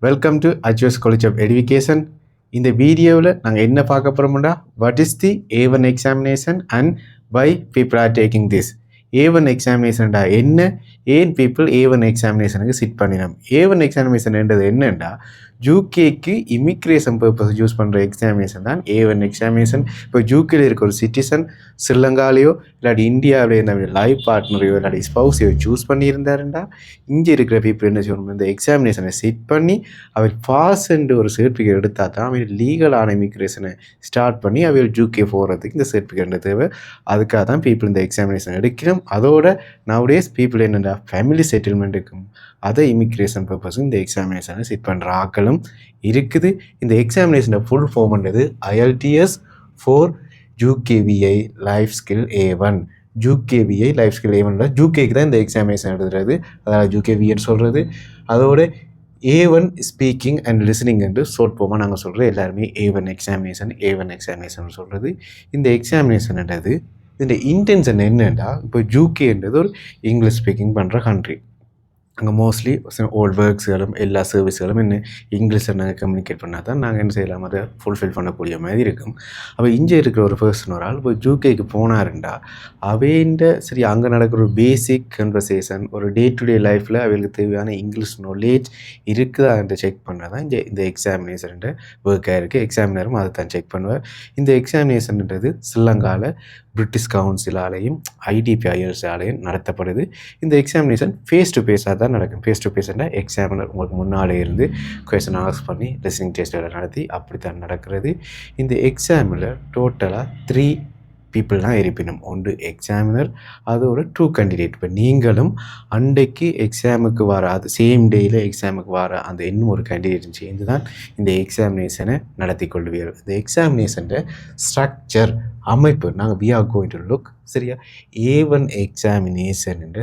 Welcome to Ajwas college of education. இந்த வீடியோவில் நாங்கள் என்ன பார்க்க போகிறோம்னா, what is the A1 examination and why people are taking this. A1 எக்ஸாமினேஷன்டா என்ன, ஏன் பீப்புள் A1 எக்ஸாமினேஷனுக்கு சிட் பண்ணினோம். A1 எக்ஸாமினேஷன்ன்றது என்னென்னா, யூகேக்கு இமிக்ரேஷன் பர்பஸ் யூஸ் பண்ணுற எக்ஸாமினேஷன் தான் A1 எக்ஸாமினேஷன். இப்போ யூகேல இருக்க ஒரு சிட்டிசன் ஸ்ரீலங்காலேயோ இல்லாட்டி இந்தியாவிலே என்ன லைஃப் பார்ட்னரையோ இல்லாட்டி ஸ்பௌஸையோ சூஸ் பண்ணியிருந்தாருண்டா, இங்கே இருக்கிற பீப்புள் என்ன செய்யணும், இந்த எக்ஸாமினேஷனை சிட் பண்ணி அவர் பாஸ் என்று ஒரு சர்டிஃபிகேட் எடுத்தால் தான் அவர் லீகலான இமிக்ரேஷனை ஸ்டார்ட் பண்ணி அவர் யூகே போகிறதுக்கு இந்த சர்டிஃபிகேட் தேவை. அதுக்காக தான் பீப்புள் இந்த எக்ஸாமினேஷன் எடுக்கணும். அதோட நவடேஸ் பீப்புள் என்னென்னா ஃபேமிலி செட்டில்மெண்ட்டுக்கும் அதை இமிக்ரேஷன் பர்பஸும் இந்த எக்ஸாமினேஷனை சிட் பண்ணுற ஆக்களும் இருக்குது. இந்த எக்ஸாமினேஷனை ஃபுல் ஃபார்ம்ன்றது IELTS for UKVI life skill A1. UKVI life skill A1 யூகேக்கு தான் இந்த எக்ஸாமினேஷன் எழுதுறது, அதாவது UKVன்னு சொல்கிறது. அதோட A1 ஸ்பீக்கிங் அண்ட் லிசனிங் என்று ஷார்ட் ஃபார்மாக நாங்கள் சொல்கிறது எல்லாருமே A1 எக்ஸாமினேஷன் சொல்கிறது. இந்த எக்ஸாமினேஷன்ன்றது இந்த இன்டென்ஷன் என்னென்னா, இப்போ யூகேன்றது ஒரு இங்கிலீஷ் ஸ்பீக்கிங் பண்ணுற கண்ட்ரி. அங்கே மோஸ்ட்லி ஓல்ட் ஒர்க்ஸ்களும் எல்லா சர்வீஸ்களும் என்ன இங்கிலீஷில் நாங்கள் கம்யூனிகேட் பண்ணால் தான் நாங்கள் என்ன செய்யலாம், அதை ஃபுல்ஃபில் பண்ணக்கூடிய மாதிரி இருக்கும். அப்போ இங்கே இருக்கிற ஒரு பர்சன் ஒரு ஆள் இப்போ யூகேக்கு போனாருண்டா, அவேண்ட சரி அங்கே நடக்கிற ஒரு பேசிக் கன்வர்சேஷன், ஒரு டே டு டே லைஃப்பில் அவங்களுக்கு தேவையான இங்கிலீஷ் நாலேஜ் இருக்குதா என்று செக் பண்ணால் தான் இந்த எக்ஸாமினேஷன் ஒர்க்காக இருக்குது. எக்ஸாமினரும் அதை தான் செக் பண்ணுவார். இந்த எக்ஸாமினேஷன்ன்றது ஸ்ரீலங்காவில் பிரிட்டிஷ் கவுன்சிலாலேயும் IDPISஆலேயும் நடத்தப்படுது. இந்த எக்ஸாமினேஷன் ஃபேஸ் டு ஃபேஸாக தான் நடக்கும். ஃபேஸ் டு ஃபேஸ்னால் எக்ஸாமினர் உங்களுக்கு முன்னாலே இருந்து கொஸ்டின் ஆஸ்க் பண்ணி லிசனிங் டெஸ்ட்டில் நடத்தி அப்படி தான் நடக்கிறது. இந்த எக்ஸாமில் டோட்டலாக 3 பீப்புள் தான் இருப்பினும். ஒன்று எக்ஸாமினர், அதோட 2 கேண்டிடேட். இப்போ நீங்களும் அன்றைக்கு எக்ஸாமுக்கு வர அது சேம் டேயில் எக்ஸாமுக்கு வர அந்த இன்னும் ஒரு கேண்டிடேட்டும் சேர்ந்து தான் இந்த எக்ஸாமினேஷனை நடத்தி கொள்வீர்கள். இந்த எக்ஸாமினேஷன் ஸ்ட்ரக்சர் அமைப்பு நாங்கள் we are going to look சரியா A1 எக்ஸாமினேஷன் என்ற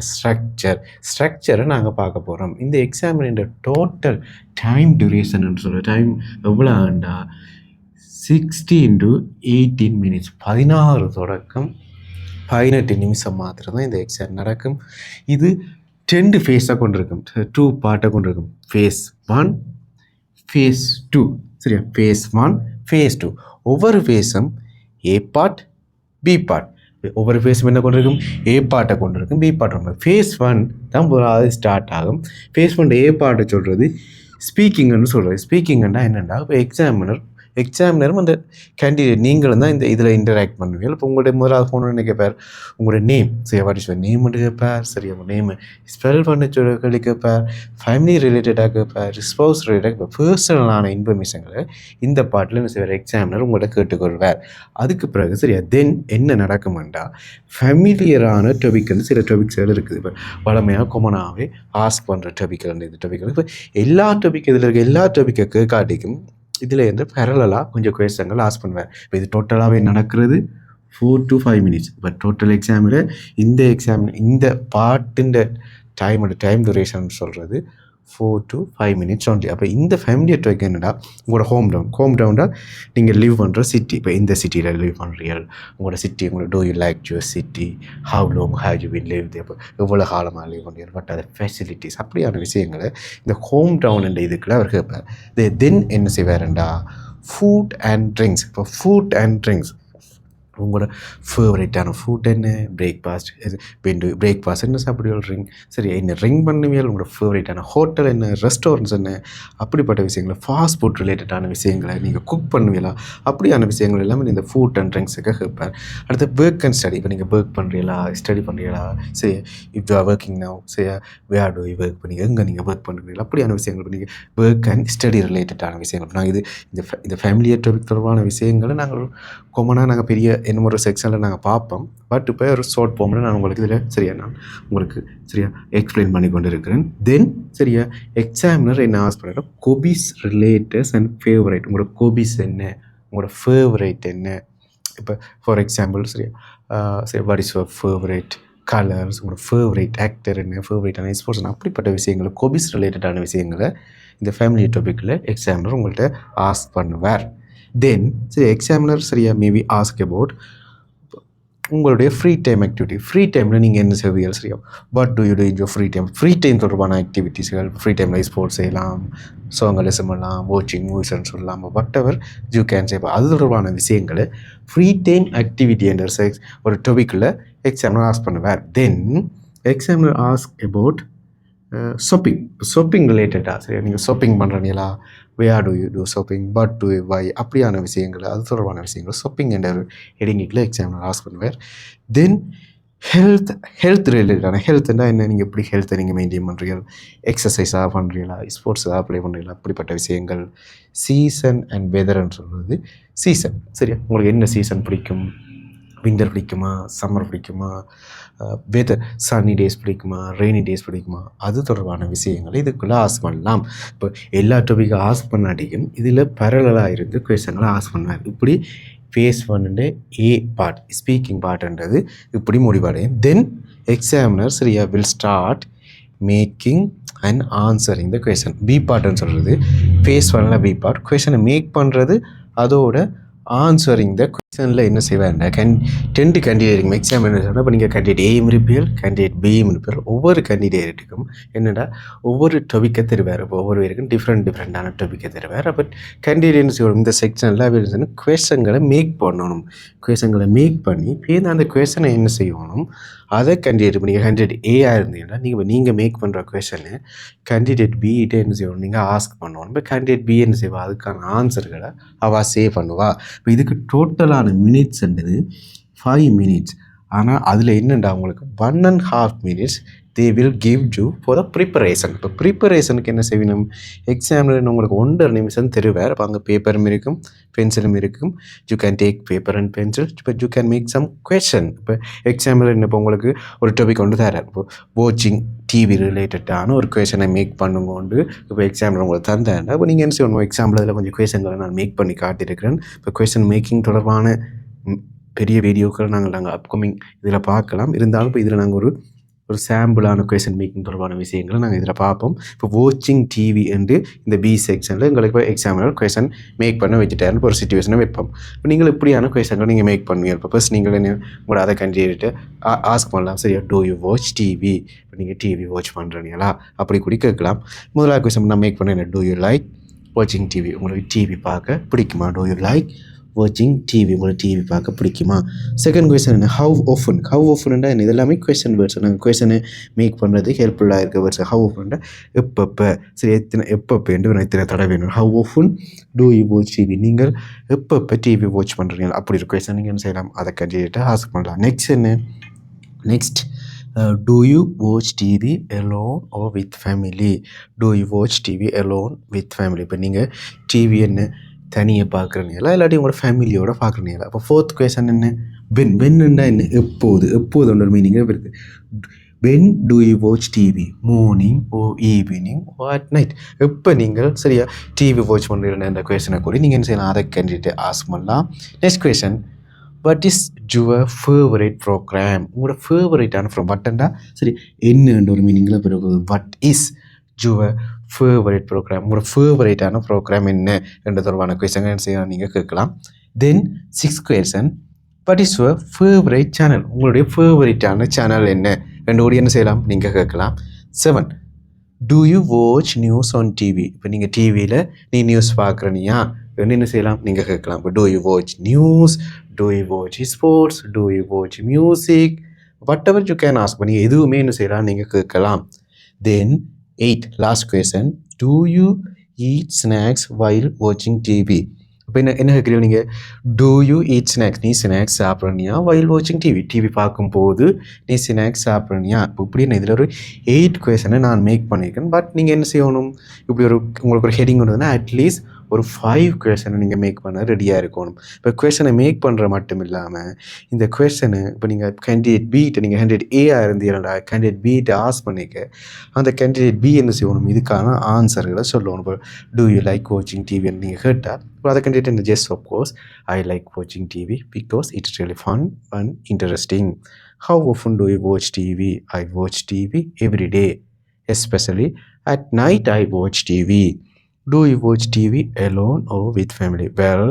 ஸ்ட்ரக்சரை நாங்கள் பார்க்க போகிறோம். இந்த எக்ஸாமின் டோட்டல் டைம் டியூரேஷன் சொல்கிற டைம் எவ்வளோ ஆண்டா 60 to 18 minutes, 16 தொடக்கம் 18 நிமிஷம் மாத்திரம் தான் இந்த எக்ஸாம் நடக்கும். இது 2 ஃபேஸாக கொண்டிருக்கும், 2 பார்ட்டாக கொண்டிருக்கும். ஃபேஸ் 1, ஃபேஸ் 2 சரியா. Phase 1, phase 2. ஒவ்வொரு ஃபேஸும் A பார்ட், B பார்ட். ஒவ்வொரு ஃபேஸும் என்ன கொண்டிருக்கும், A பார்ட்டை கொண்டிருக்கும், B பார்ட். ஃபேஸ் 1 தான் முதலாவது ஸ்டார்ட் ஆகும். ஃபேஸ் 1 A பார்ட்டை சொல்கிறது ஸ்பீக்கிங்னு சொல்கிறது. ஸ்பீக்கிங்னா என்னென்னா, இப்போ எக்ஸாமினரும் அந்த கேண்டிடேட் நீங்களும் தான் இந்த இதில் இன்டராக்ட் பண்ணுவீங்க. இப்போ உங்களுடைய முதலாவது ஃபோன் என்ன கேட்பார், உங்களுடைய நேம் சரி வாட் இஸ் நேம் மட்டும் கேட்பார். சரி உங்கள் நேம் ஸ்பெல் பண்ண சொல்லி கேட்பார். ஃபேமிலி ரிலேட்டடாக கேட்பார், ஸ்பௌஸ் ரிலேட்டடாக பர்சனலான இன்ஃபர்மேஷன்களை இந்த பாட்டில் என்ன செய்வார், எக்ஸாமினர் உங்கள்கிட்ட கேட்டுக்கொள்வார். அதுக்கு பிறகு சரியா தென் என்ன நடக்குமெண்டா, ஃபெமிலியரான டொபிக்னு சில டொபிக்ஸ்கள் இருக்குது. இப்போ வளமையாக கொமனாகவே ஆஸ்க் பண்ணுற டொபிக்கள் இந்த டொபிக்கள். இப்போ எல்லா டொபிக் இதில் இருக்க எல்லா டொபிக்கு காட்டிக்கும் இதில் இருந்து பேரலாக கொஞ்சம் கொஸ்டின்கள் ஆஸ்க் பண்ணுவார். இப்போ இது டோட்டலாகவே நடக்கிறது 4 to 5 minutes. இப்போ டோட்டல் எக்ஸாமில் இந்த பாட்டுன்ற டைம் டூரேஷன் சொல்கிறது 4 to 5 minutes only. அப்போ இந்த ஃபேமிலி டாக் என்னடா, உங்களோட ஹோம் டவுனாக நீங்கள் லிவ் பண்ணுற சிட்டி. இப்போ இந்த சிட்டியில் லிவ் பண்ணுறீங்க, உங்களோட சிட்டி, உங்களோட do you like your city, how long have you been live. அப்போ எவ்வளோ காலமாக லிவ் பண்ணுறீங்க, பட் அது ஃபெசிலிட்டிஸ் அப்படியான விஷயங்களை இந்த ஹோம் டவுன் என்ற இதுக்குள்ள அவர் கேட்பார். தென் என்ன செய்வாருண்டா, ஃபுட் அண்ட் ட்ரிங்க்ஸ். இப்போ ஃபுட் அண்ட் ட்ரிங்க்ஸ் உங்களோட ஃபேவரட்டான ஃபுட் என்ன, பிரேக்ஃபாஸ்ட் என்ன சாப்பிடுவீங்க, சரி என்ன ரிங் பண்ணுவீங்க, உங்களோட ஃபேவரட்டான ஹோட்டல் என்ன, ரெஸ்டாரண்ட்ஸ் என்ன, அப்படிப்பட்ட விஷயங்களை ஃபாஸ்ட் ஃபுட் ரிலேட்டடான விஷயங்களை நீங்கள் குக் பண்ணுவீங்களா, அப்படியான விஷயங்கள் எல்லாமே இந்த ஃபுட் அண்ட் ட்ரிங்க்ஸுக்கு கேட்பார். அடுத்து ஒர்க் அண்ட் ஸ்டடி. இப்போ நீங்கள் ஒர்க் பண்ணுறீங்களா, ஸ்டடி பண்ணுறீங்களா, சரி if you are working now, சரி வேர் டு யூ ஒர்க் பண்ணி எங்கே நீங்கள் ஒர்க் பண்ணுறீங்களா, அப்படியான விஷயங்கள் நீங்கள் ஒர்க் அண்ட் ஸ்டடி ரிலேட்டடான விஷயங்கள். நாங்கள் இந்த ஃபேமிலியை டாபிக் தொடர்பான விஷயங்களை நாங்கள் காமனாக நாங்கள் பெரிய என்ன ஒரு செக்ஷனில் நாங்கள் பார்ப்போம். பட் இப்போ ஒரு ஷார்ட் ஃபார்மில் நான் உங்களுக்கு இதில் நான் உங்களுக்கு எக்ஸ்பிளைன் பண்ணி கொண்டு இருக்கிறேன். தென் எக்ஸாமினர் என்ன ஆஸ்க் பண்ணுறோம், கொபிஸ் ரிலேட்டஸ் அண்ட் ஃபேவரைட். உங்களோட கொபிஸ் என்ன, உங்களோட ஃபேவரைட் என்ன. இப்போ for example what is your favourite colours, உங்களோட ஃபேவரைட் ஆக்டர் என்ன, ஃபேவரைட்டான ஸ்போர்ட்ஸ் அப்படிப்பட்ட விஷயங்களை, கொபிஸ் ரிலேட்டடான விஷயங்களை இந்த ஃபேமிலி டாபிக்கில் எக்ஸாமினர் உங்கள்கிட்ட ஆஸ்க் பண்ணுவார். Then examiner maybe ask about உங்களுடைய ஃப்ரீ டைம் ஆக்டிவிட்டி. ஃப்ரீ டைமில் நீங்கள் என்ன செய்வீர்கள்? சரியா, what do you do in your free time? Free time தொடர்பான ஆக்டிவிட்டீஸ்கள். ஃப்ரீ டைமில் ஸ்போர்ட்ஸ் செய்யலாம், சாங் லெசன் பண்ணலாம், வாட்சிங் மூவிஸ்ன்னு சொல்லலாம், whatever you can say. அது தொடர்பான விஷயங்களை ஃப்ரீ டைம் ஆக்டிவிட்டி என்ற ஒரு டாபிக்கில் எக்ஸாமினர் ஆஸ்க் பண்ணுவார். Then examiner ask about shopping ரிலேட்டடாக. சரியா, நீங்கள் ஷாப்பிங் பண்ணுறீங்களா, where do you do shopping, but do why, அப்படியான விஷயங்கள், அது தொடர்பான விஷயங்கள் ஷாப்பிங் என்ற ஹெடிங்கில் எக்ஸாமினர் ஆஸ்க் பண்ணுவார். தென் ஹெல்த் ரிலேட்டடான. ஹெல்த்னா என்ன, நீங்கள் எப்படி ஹெல்த்தை நீங்கள் மெயின்டைன் பண்ணுறீங்க, எக்ஸசைஸாக பண்ணுறீங்களா, ஸ்போர்ட்ஸாக அப்ளை பண்ணுறீங்களா, அப்படிப்பட்ட விஷயங்கள். சீசன் அண்ட் வெதர்ன்னு சொல்கிறது. சீசன், சரியா, உங்களுக்கு என்ன சீசன் பிடிக்கும், வின்டர் பிடிக்குமா, சம்மர் பிடிக்குமா, வெதர் சன்னி டேஸ் பிடிக்குமா, ரெய்னி டேஸ் பிடிக்குமா, அது தொடர்பான விஷயங்களை இதுக்குள்ளே ஆஸ்க் பண்ணலாம். இப்போ எல்லா டாபிக்கும் ஆஸ்க் பண்ணாட்டியும் இதில் பரலாக இருந்து கொஸ்டின்களை ஆஸ்க் பண்ணார். இப்படி ஃபேஸ் 1 A பார்ட், ஸ்பீக்கிங் பார்ட்ன்றது இப்படி முடிவடையும். தென் எக்ஸாமினர் சரியா will start making and answering the question. B பார்ட்னு சொல்கிறது ஃபேஸ் 1 பி பார்ட். கொஸ்டினை மேக் பண்ணுறது, அதோட ஆன்சரிங் த கொஸ்டினில் என்ன செய்வாங்க, ரெண்டு கேண்டிடேட் இருக்கும் எக்ஸாம். என்ன சொன்னால், இப்போ நீங்கள் கேண்டிடேட் ஏயும் இருப்பீர்கள், கேண்டிடேட் பியும் இருப்பீர்கள். ஒவ்வொரு கேண்டிடேட்டுக்கும் என்னடா ஒவ்வொரு டாபிக்கை தருவார். இப்போ ஒவ்வொரு பேருக்கும் டிஃப்ரெண்டான டாபிக்கை தருவார். அப்போ கேண்டிடேட் என்ன செய்யணும், இந்த செக்ஷனில் கொஸ்டின்களை மேக் பண்ணணும். கொஸ்டின்களை மேக் பண்ணி இப்போ அந்த கொஸ்டினை என்ன செய்யணும், அதை கேண்டிடேட். இப்போ நீங்கள் கேண்டிடேட் ஏஆ இருந்தீங்கன்னா நீங்கள் மேக் பண்ணுற கொஸ்டினை கேண்டிடேட் பிகிட்ட என்ன செய்யணும், நீங்கள் ஆஸ்க் பண்ணணும். இப்போ கேண்டிடேட் பி என்ன செய்வா, அதுக்கான ஆன்சர்களை அவள் சேவ் பண்ணுவா. இப்போ இதுக்கு டோட்டலான மினிட்ஸ்ன்றது 5 minutes. ஆனால் அதில் என்னென்னா உங்களுக்கு 1.5 minutes they will give you for the preparation. இப்போ ப்ரிப்பரேஷனுக்கு என்ன செய்யணும், எக்ஸாமில் உங்களுக்கு 1.5 நிமிஷம் தருவார். அப்போ அங்கே பேப்பரும் இருக்கும், பென்சிலும் இருக்கும். You can take paper and pencil, but you can make some question. இப்போ எக்ஸாமில் என்ன, இப்போ உங்களுக்கு ஒரு டாபிக் கொண்டு தரார். இப்போ வாட்சிங் டிவி ரிலேட்டடான ஒரு கொஸ்டினை மேக் பண்ணுங்கொண்டு இப்போ எக்ஸாமில் உங்களுக்கு தந்தேன். அப்போ நீங்கள் என்ன செய்யணும், எக்ஸாம்பிள் அதில் கொஞ்சம் கொஸ்டின்களை நான் மேக் பண்ணி காட்டியிருக்கிறேன். இப்போ கொஸ்டின் மேக்கிங் தொடர்பான பெரிய வீடியோக்கள் நாங்கள் அப்கமிங் இதில் பார்க்கலாம். இருந்தாலும் இப்போ இதில் நாங்கள் ஒரு சாம்பிளான கொஸ்டின் மேக்கிங் தொடர்பான விஷயங்களை நாங்கள் இதில் பார்ப்போம். இப்போ வாட்சிங் டிவி என்று இந்த பி செக்ஷனில் எங்களுக்கு இப்போ எக்ஸாமில் கொஸ்டின் மேக் பண்ண வச்சுட்டாருன்னு ஒரு சுச்சுவேஷனை வைப்போம். இப்போ நீங்கள் இப்படியான கொஸ்டின்களை நீங்கள் மேக் பண்ணுவீங்க. இப்போ ஃபர்ஸ்ட் நீங்கள் என்ன உங்களோட அதை கேண்டிடேட்டை ஆஸ்க் பண்ணலாம். சரியா, டூ யூ வாட்ச் டிவி, இப்போ நீங்கள் டிவி வாட்ச் பண்ணுறீங்களா அப்படி கூட கேட்கலாம். முதலாவது கொஸ்டின் நான் மேக் பண்ணேன், டூ யூ லைக் வாட்சிங் டிவி, உங்களுக்கு டிவி பார்க்க பிடிக்குமா, டூ யூ லைக் வாட்சிங் டிவி, உங்களுக்கு டிவி பார்க்க பிடிக்குமா. செகண்ட் கொஸ்டின் என்ன, ஹவ் ஒஃபன்டா என்ன, இதெல்லாமே கொஸ்டின் வேர்ட்ஸ். நாங்கள் கொஸ்டினை மேக் பண்ணுறதுக்கு ஹெல்ப்ஃபுல்லாக இருக்க வேர்ட்ஸ். ஹவ் ஒஃபன்டா எப்பப்போ, சரி எப்பப்போ எத்தனை தடவை வேணும். How often do you watch TV, நீங்கள் எப்பப்போ டிவி வாட்ச் பண்ணுறீங்க, அப்படி ஒரு கொஸ்டின் நீங்கள் என்ன செய்யலாம், அதை கேண்டிடேட்டை ஆஸ்க் பண்ணலாம். நெக்ஸ்ட் என்ன, next do you watch TV alone or with family? Do you watch TV alone with family? இப்போ நீங்கள் டிவி என்ன தனியாக பார்க்குறீங்களா இல்லாட்டி உங்களோட ஃபேமிலியோட பார்க்குறீங்களா. அப்போ ஃபோர்த் கொஸ்டின் என்ன, வென்னுண்டா என்ன, எப்போது ஒரு மீனிங் இருக்குது. When do you watch TV, morning or evening or at night, எப்போ நீங்கள் சரியா டிவி வாட்ச் பண்ணுறீங்க அந்த கொஸ்டினை கூட நீங்கள் என்ன செய்யலாம், அதை கேண்டிடேட்டை ஆஸ்க் பண்ணலாம். Next question, what is your favourite programme, உங்களோட ஃபேவரேட்டான வட்டண்டா சரி என்னன்ற ஒரு மீனிங்கில் பிறகு what is your favourite programme, உங்களோட ஃபேவரேட்டான ப்ரோக்ராம் என்ன என்ற தொடர்பான கொஸ்டின் என்ன செய்யலாம் நீங்கள் கேட்கலாம். தென் sixth question, what is your favourite channel, உங்களுடைய ஃபேவரேட்டான சேனல் என்ன ரெண்டு என்ன செய்யலாம் நீங்கள் கேட்கலாம். 7, do you watch news on TV, இப்போ நீங்கள் டிவியில் நீ நியூஸ் பார்க்குறனியா என்ன செய்யலாம் நீங்கள் கேட்கலாம். இப்போ do you watch news, do you watch sports, do you watch music, whatever you can ask பண்ணி எதுவுமே என்ன செய்யலாம் நீங்கள் கேட்கலாம். Then 8, last question, do you eat snacks while வாட்சிங் டிவி, இப்போ என்ன கேட்குறீங்க நீங்கள், டூ யூ ஈட் ஸ்நாக்ஸ், நீ ஸ்நாக்ஸ் சாப்பிட்றனியா வைல் வாட்சிங் டிவி பார்க்கும்போது நீ ஸ்நாக்ஸ் சாப்பிட்றனியா. இப்போ இப்படி இதில் ஒரு 8 கொஸ்டினை நான் மேக் பண்ணியிருக்கேன். பட் நீங்கள் என்ன செய்யணும், இப்படி உங்களுக்கு ஒரு ஹெட்டிங் ஒன்றுனா அட்லீஸ்ட் ஒரு 5 கொஸ்டினை நீங்கள் மேக் பண்ண ரெடியாக இருக்கணும். இப்போ கொஸ்டினை மேக் பண்ணுற மட்டும் இல்லாமல் இந்த கொஸ்டினை இப்போ நீங்கள் கேண்டிடேட் பிகிட்ட நீங்கள் கேண்டிடேட் ஏஆ இருந்தீங்களா கேண்டிடேட் பிகிட்ட ஆஸ்க் பண்ணிக்க அந்த கேண்டிடேட் பி என்ன செய்யணும், இதுக்கான ஆன்சர்களை சொல்லணும். இப்போ டூ யூ லைக் வாட்சிங் டிவின்னு நீங்கள் கேட்டால் இப்போ அதை கேண்டிடேட் இந்த ஜெஸ் ஆஃப்கோர்ஸ் ஐ லைக் வாட்சிங் TV because it's really fun and interesting. How often do you watch TV? I watch TV every day, especially at night I watch TV. Do you watch TV alone or with family? Well,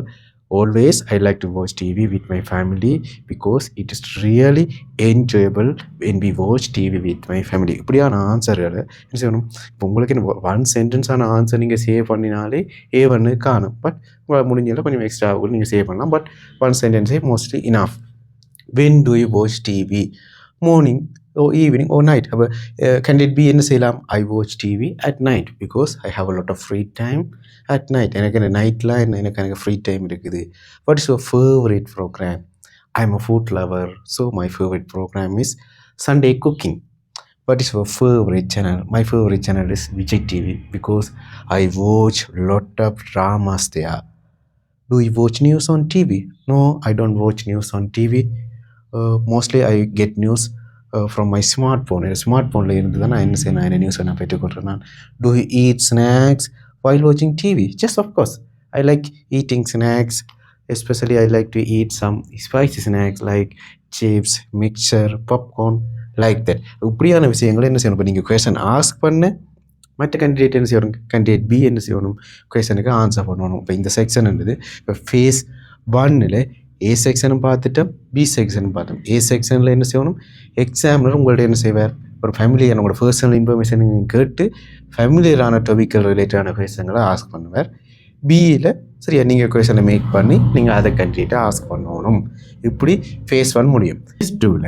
always I like to watch TV with my family because it is really enjoyable when we watch TV with my family. இப்படியான ஆன்சர்களை என்ன செய்யணும்? இப்போ உங்களுக்கு one சென்டென்ஸான answer நீங்கள் save பண்ணினாலே A1 காணும். But உங்களால் முடிஞ்சாலும் கொஞ்சம் எக்ஸ்ட்ரா கூட நீங்கள் சேவ் பண்ணலாம். பட் ஒன் சென்டென்ஸே mostly enough. When do you watch TV? Morning or evening or night. Can it be என்ன செய்யலாம்? I watch TV at night because I have a lot of free time at night. எனக்கு நைட்டில் எனக்கு free time இருக்குது. What is your favorite program? I'm a food lover, so my favorite program is Sunday cooking. What is your favorite channel? My favorite channel is Vijay TV because I watch lot of dramas there. Do you watch news on TV? No, I don't watch news on TV. Mostly I get news from my smartphone. ஸ்மார்ட்ஃபோனில் இருந்து தான் நான் என்ன செய்யணும், நான் என்ன நியூஸை நான் பெற்றுக்கொள்கிறேன். நான் do you eat snacks while watching TV? Just of course. I like eating snacks. Especially I like to eat some spicy snacks like chips, mixture, popcorn, like that. இப்படியான விஷயங்களை என்ன செய்யணும்? இப்போ நீங்கள் கொஷன் ஆஸ்க் பண்ண மற்ற கேண்டிடேட் என்ன செய்யணும்? கேண்டிடேட் பி என்ன செய்யணும்? கொஷனுக்கு ஆன்சர் பண்ணணும். இப்போ இந்த செக்ஷன் இருந்தது. இப்போ ஃபேஸ் 1ல் ஏ செக்ஷனும் பார்த்துட்டோம், பி செக்ஷனும் பார்த்தோம். ஏ செக்ஷனில் என்ன செய்யணும்? எக்ஸாமினர் உங்கள்ட்ட என்ன செய்வார்? ஒரு ஃபேமிலியான உங்களோட பர்சனல் இன்ஃபர்மேஷன் கேட்டு ஃபேமிலியரான டாபிக்கல் ரிலேட்டடான கொஷன்களை ஆஸ்க் பண்ணுவார். பியில் சரியா நீங்கள் கொஷனை மேக் பண்ணி நீங்கள் அதை கண்டிப்பாக ஆஸ்க் பண்ணணும். இப்படி ஃபேஸ் 1 முடியும். ஃபேஸ் 2ல்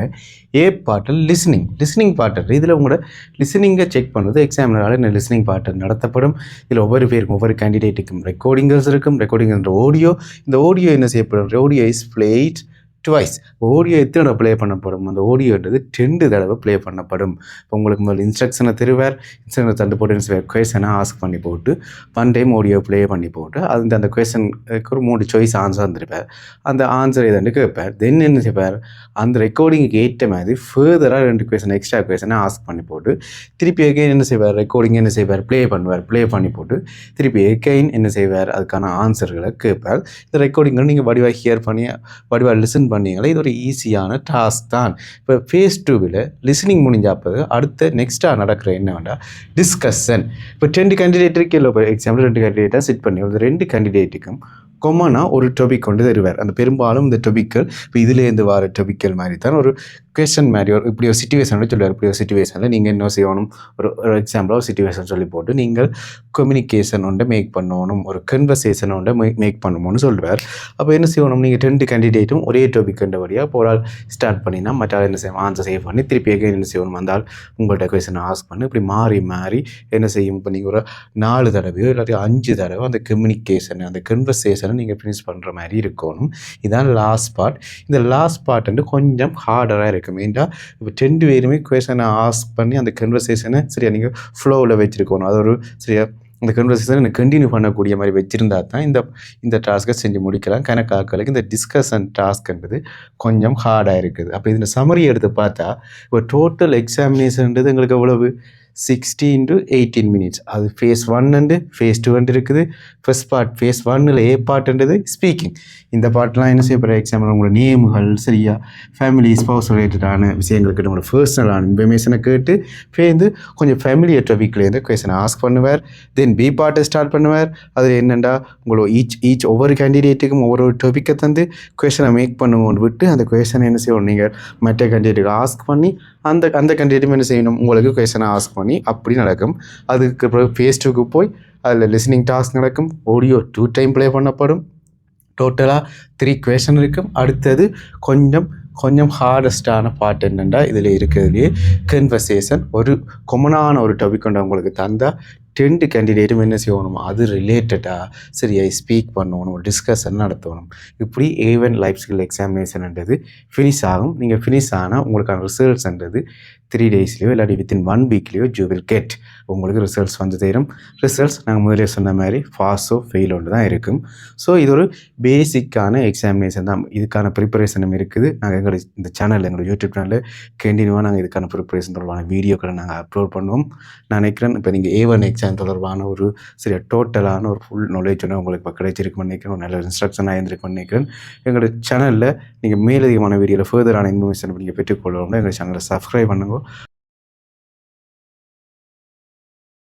ஏ பார்ட்டில் லிஸ்னிங் பார்ட்டர். இதில் உங்களோட லிஸ்னிங்கை செக் பண்ணுறது எக்ஸாமினரால் என்ன லிஸ்னிங் பார்ட்டர் நடத்தப்படும். இதில் ஒவ்வொரு பேருக்கும் ஒவ்வொரு கேண்டிடேட்டுக்கும் ரெக்கார்டிங்கர்ஸ் இருக்கும். ரெக்கார்டிங் ஆடியோ, இந்த ஆடியோ என்ன செய்யப்படும்? Audio is played twice. Audio எத்தனை தடவை ப்ளே பண்ணப்படும்? அந்த ஆடியோன்றது 2 தடவை ப்ளே பண்ணப்படும். இப்போ உங்களுக்கு முதல்ல இன்ஸ்ட்ரக்ஷனை தருவார். இன்ஸ்ட்ரக்ஷனை தந்து போட்டு கொஷனை ஆஸ்க் பண்ணி போட்டு 1 டைம் ஆடியோ ப்ளே பண்ணி போட்டு அந்த கொஷனுக்கு ஒரு 3 சாய்ஸ் ஆன்சர் வந்துருப்பார். அந்த ஆன்சர் எதுன்னு கேட்பார். தென் என்ன செய்வார்? அந்த ரெக்கார்டிங்க்கு ஏற்ற மாதிரி ஃபர்தராக 2 கொஷன் எக்ஸ்ட்ரா கொஷனை ஆஸ்க் பண்ணி போட்டு திருப்பி எகைன் என்ன செய்வார்? ரெக்கார்டிங் என்ன செய்வார்? ப்ளே பண்ணுவார். ப்ளே பண்ணி போட்டு திருப்பி எகைன் என்ன செய்வார்? அதுக்கான ஆன்சர்களை கேட்பார். இந்த ரெக்கார்டிங்களை நீங்கள் வடிவாக ஹியர் பண்ணி வடிவாக லிசன் பண்ணீங்களா? இது ஒரு ஈஸியான டாஸ்க் தான். இப்போ ஃபேஸ் 2ல் லிசனிங் முடிஞ்சாப்பது அடுத்த நெக்ஸ்ட்டாக நடக்கிற என்ன வேண்டாம்? டிஸ்கஷன். இப்போ 2 கேண்டிடேட் இருக்கு. இல்லை, இப்போ எக்ஸாம்பிள் 2 கேண்டிடேட்டாக செட் பண்ணி ஒரு 2 கேண்டிடேட்டுக்கும் கொமனாக ஒரு டொபிக் கொண்டு தருவார். அந்த பெரும்பாலும் இந்த டொபிக்கல் இப்போ இதுலேருந்து வர டொபிக்கல் மாதிரி தான் ஒரு கொஷன் மாதிரி ஒரு இப்படி ஒரு சிச்சுவேஷனோட சொல்லுவார். இப்படி ஒரு சிச்சுவேஷனில் நீங்கள் என்ன செய்யணும்? ஒரு எக்ஸாம்பிளாக ஒரு சிச்சுவேஷன் சொல்லி போட்டு நீங்கள் கம்யூனிகேஷன் ஒன்றை மேக் பண்ணணும், ஒரு கன்வர்சேஷன் ஒன்றை மேக் பண்ணணும்னு சொல்லுவார். அப்போ என்ன செய்யணும்? நீங்கள் 2 கேண்டிடேட்டும் ஒரே டொபிக்ன்ற வழியாக போரால் ஸ்டார்ட் பண்ணினா மற்ற என்ன செய்யணும்? ஆன்சர் சேவ் பண்ணி திருப்பி என்ன செய்யணும்? வந்தால் உங்கள்கிட்ட கொஷனை ஆஸ்க் பண்ணி இப்படி மாறி மாறி என்ன செய்யும்? இப்போ நீங்கள் ஒரு 4 தடவையோ இல்லாட்டி 5 தடவை அந்த கம்யூனிகேஷன் அந்த கன்வர்சேஷனை நீங்கள் ஃபினிஷ் பண்ணுற மாதிரி இருக்கணும். இதுதான் லாஸ்ட் பார்ட். இந்த லாஸ்ட் பார்ட் வந்து கொஞ்சம் ஹார்டராக இருக்கும். ஏன்டா இப்போ 2 பேருமே கொஷனை ஆஸ்க் பண்ணி அந்த கன்வர்சேஷனை சரியா நீங்கள் ஃப்ளோவில் வச்சுருக்கணும். அது ஒரு சரியா அந்த கன்வர்சேஷனை கண்டினியூ பண்ணக்கூடிய மாதிரி வச்சுருந்தா தான் இந்த டாஸ்க்கை செஞ்சு முடிக்கலாம். கணக்காக்களுக்கு இந்த டிஸ்கஷன் டாஸ்க்ன்றது கொஞ்சம் ஹார்டாக இருக்குது. அப்போ இந்த சம்மரி எடுத்து பார்த்தா இப்போ டோட்டல் எக்ஸாமினேஷன்ன்றது எங்களுக்கு எவ்வளவு? 16 to 18 minutes. அது ஃபேஸ் 1 அண்டு ஃபேஸ் 2 இருக்குது. ஃபர்ஸ்ட் பார்ட் ஃபேஸ் 1ல் ஏ பார்ட்ன்றது ஸ்பீக்கிங். இந்த பார்ட்லாம் என்ன செய்யப்படுற எக்ஸாம்பிள் உங்களோட நேமுகள் சரியா ஃபேமிலி ஸ்பவுஸ் ரிலேட்டடான விஷயங்களுக்கு உங்களோட பர்சனலான இன்ஃபர்மேஷனை கேட்டு பேருந்து கொஞ்சம் ஃபேமிலியர் டாபிக்லேருந்து கொஷனை ஆஸ்க் பண்ணுவார். தென் பி பார்ட்டை ஸ்டார்ட் பண்ணுவார். அதில் என்னென்னா உங்களோட ஈச் ஒவ்வொரு கேண்டிடேட்டுக்கும் ஒவ்வொரு டாப்பிக்கை தந்து கொஷனை மேக் பண்ணுவோன்னு விட்டு அந்த கொஷனை என்ன செய்யணும்? நீங்கள் மற்ற கேண்டிடேட்டுக்கு ஆஸ்க் பண்ணி அந்த கேண்டிடேட்டும் என்ன செய்யணும்? உங்களுக்கு கொஷனை ஆஸ்க் பண்ணி அப்படி நடக்கும். அதுக்கு பிறகு ஃபேஸ் 2க்கு போய் அதில் லிசனிங் டாஸ்க் நடக்கும். ஆடியோ 2 டைம் ப்ளே பண்ணப்படும். டோட்டலாக 3 கொஷன் இருக்கும். அடுத்தது கொஞ்சம் ஹார்டஸ்டான பார்ட் என்னென்னா இதில் இருக்கிறதுலேயே கன்வர்சேஷன் ஒரு கொமனான ஒரு டாபிக் கொண்டு உங்களுக்கு தந்தால் 2 கேண்டிடேட்டும் என்ன செய்யணும்? அது ரிலேட்டடாக சரியா ஸ்பீக் பண்ணணும், டிஸ்கஷன் நடத்தணும். இப்படி A1 லைஃப் ஸ்கில் எக்ஸாமினேஷன்ன்றது ஃபினிஷ் ஆகும். நீங்கள் ஃபினிஷ் ஆனால் உங்களுக்கான ரிசல்ட்ஸ்ன்றது 3 டேஸ்லையோ இல்லாட்டி வித்தின் 1 வீக்லேயோ யூ வில் கெட். உங்களுக்கு ரிசல்ட்ஸ் வந்து தரும். ரிசல்ட்ஸ் நாங்கள் முதலே சொன்ன மாதிரி பாஸோ ஃபெயிலோடு தான் இருக்கும். ஸோ இது ஒரு பேசிக்கான எக்ஸாமினேஷன் தான். இதுக்கான ப்ரிப்பரேஷனும் இருக்குது. நாங்கள் இந்த எங்களோட யூடியூப் சேனலில் கண்டினியூவாக நாங்கள் இதுக்கான ப்ரிப்பரேஷன் தொடர்பான வீடியோக்களை நாங்கள் அப்லோட் பண்ணுவோம். நான் நினைக்கிறேன் இப்போ நீங்கள் A1 எக்ஸாம் தொடர்பான ஒரு சரியா டோட்டலான ஒரு ஃபுல் நாலேஜ் ஒன்று உங்களுக்கு கிடைச்சிருக்குன்னு நினைக்கிறேன். ஒரு நல்ல இன்ஸ்ட்ரக்ஷனாக இருந்திருக்குன்னு நினைக்கிறேன். எங்களோட சேனலில் நீங்கள் மேலதிகமான வீடியோவில் ஃபர்தரான இன்ஃபர்மேஷன் நீங்கள் பெற்றுக்கொள்ளணும்னா எங்கள் சேனலை சப்ஸ்கிரைப் பண்ணுங்க.